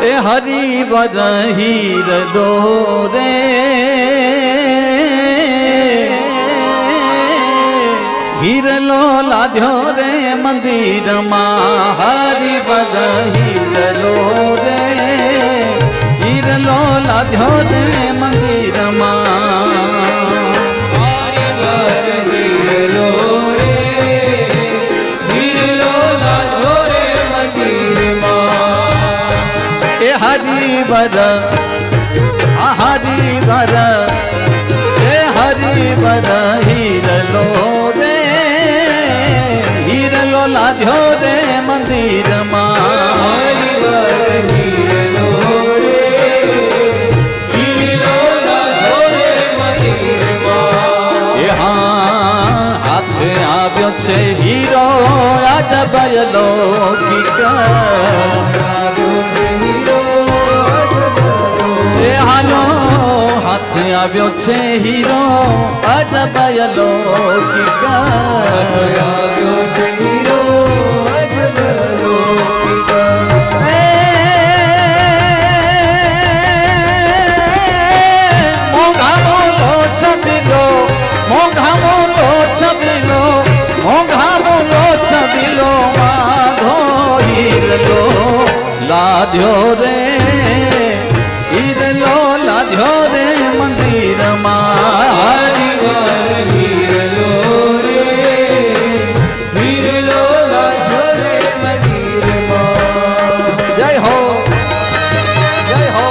ए हरिवर हीरलो रे हीरलो लाध्यो रे मंदिर मां हरिवर हीरलो रे हीरलो लाध्यो रे मंदिर मां हरिवर हीरलो रे हीरलो लाध्यो रे मंदिर मां ए हरिवर ए हरिवर हीरलो रे हीरलो लाध्यो रे मंदिर मां हरिवर हीरलो रे हीरलो लाध्यो रे मंदिर मां ए हाँ हाथे आव्यो छे हीरो आज बयलो की ए हालो हाथे आव्यो छे हीरो आज बयलो की આવ્યો છે હીરો અજબરો મોંઘા બોલો છબીલો મોંઘા બોલો છબીલો મોંઘા બોલો છબીલો માધો હીરલો લાધ્યો રે હીરલો લાધ્યો રે મંદિર માં હરિવાર હીરલો રે હીરલો લાધ્યો રે મંદિરમાં જય હો જય હો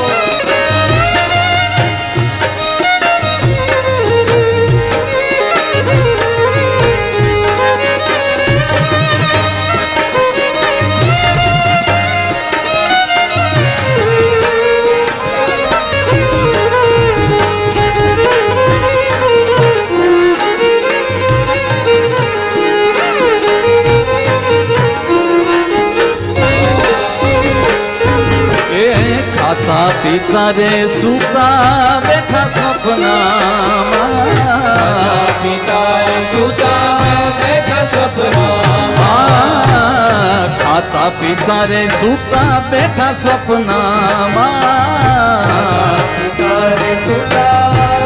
ખાતા પીતા રે સુતા બેઠા સપનામાં પિતા સુતા બેઠા સપનામાં ખાતા પીતા રે સુતા બેઠા સપનામાં પિતા સુતા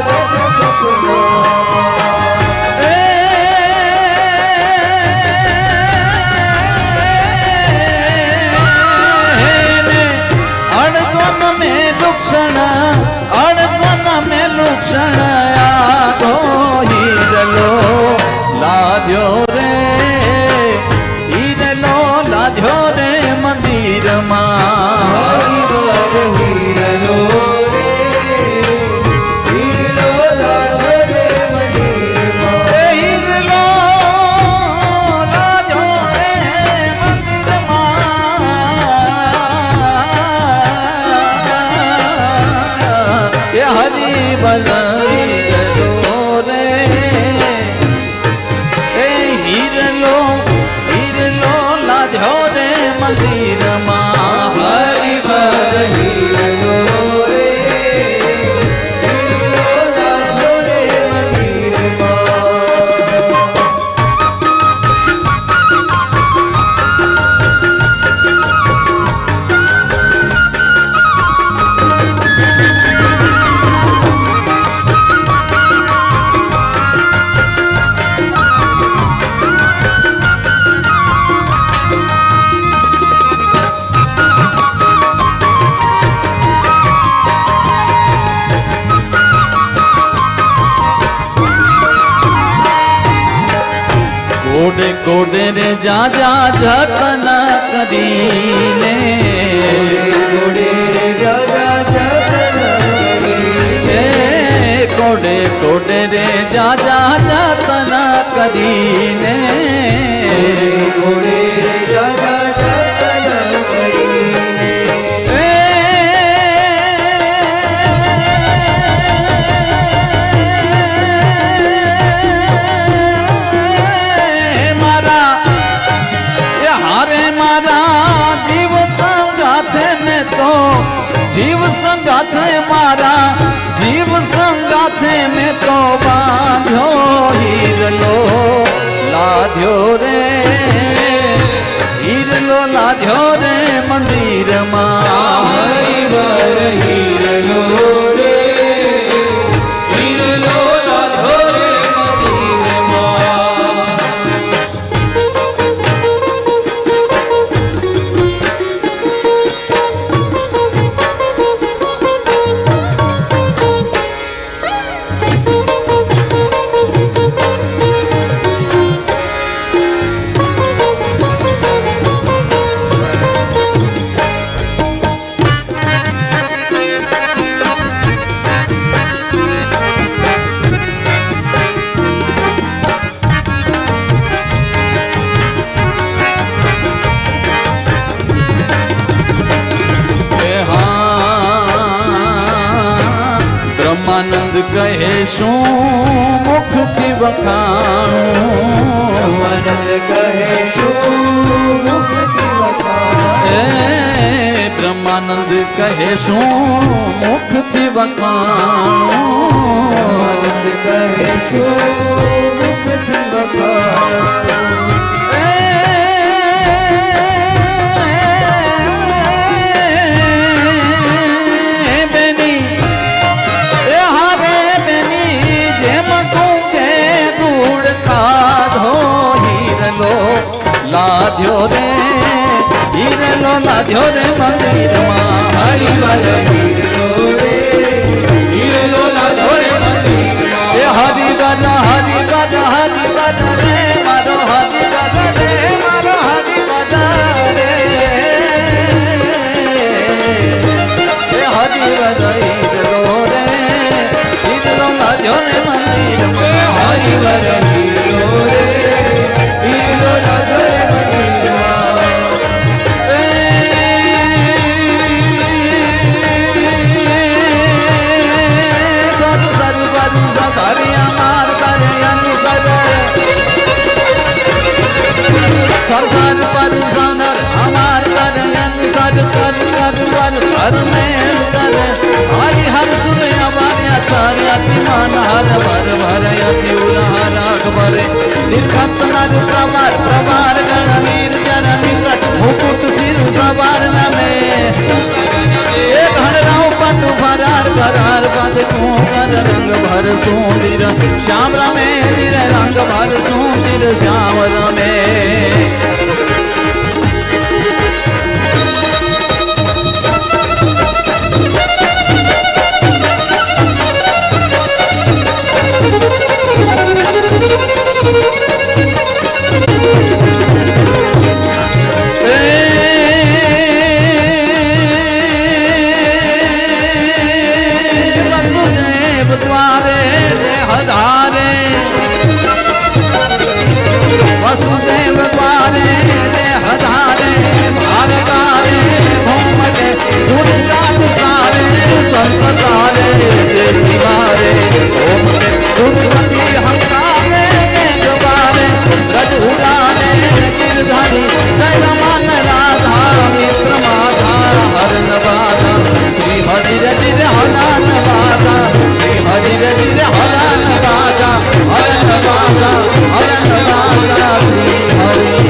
બેઠા સપનામાં અડગોન में लुक्षण अड़गोन में लुक्षण आधो हीरलो लाध्यो रे हीरलो लाध्यो रे मंदिर मां હરિવાર હીરલો રે હીરલો લાધ્યો રે મંદિરમાં हीरलो लाध्यो रे मंदिर मां ये हरिवर हीरलो रे ए हीरलो हीरलो लाध्यो रे मंदिर मां હરિવાર હીરલો રે હીરલો લાધ્યો રે મંદિરમાં कोडे कोडे रे जा जा जतन करीने કોડે રે જાજા જતન કરીને कोडे कोडे रे जा जा जतन करीने કોડે રે જાજા જતન કરીને जीव संगाथे मारा जीव संगाथे में तो बांध्यो हीरलो लाध्यो रे हीरलो लाध्यो रे मंदिर मां શું મુખથી વખાણું આનંદ કહે શું મુખથી વખાણ એ બ્રહ્માનંદ કહે શું મુખથી વખાણું આનંદ કહે શું મુખથી વખાણ લાધ્યો રે હીરલો લાધ્યો રે મંદિરમાં હરિવર હીરલો રે હીરલો લાધો રે મંદિરમાં એ હરિવર હરિવર હરિવર રે મારો હરિવર રે મારો હરિવર રે એ હરિવર હીરલો રે હીરલો લાધ્યો રે મંદિરમાં હરિવર હીરલો રે હીરલો લાધો રે સરદાર પર સાનર અમાર કરે અનુસાર કર હર મેલ કરે હરિ હર સુને અમારે આચાર્ય અતિમાન હર ભર ભર અતિ ઉલહર અકબરે નિખત નર પ્રમાર પ્રમાર ગણ વીર જન નિકટ મુકુટ સિર સવાર નમે એ ઘણરાવ પટુ ફરાર કરાર પદ કુંકર રંગ ભર સુંદર શ્યામ રમે ધીર રંગ ભર સુંદર શ્યામ રમે वसुदेव द्वारे रे हधारे भारतारे भूमके सुरजात सारे संततारे रे शिवारे भूमके दुर्गति हंकारे जवारे रज उड़ाने गिरधारी जय रमान राधा मित्र माधा हर नवादा श्री हरि रति हरान वादा श्री हरि रति हरान वादा हर नवादा श्री हरि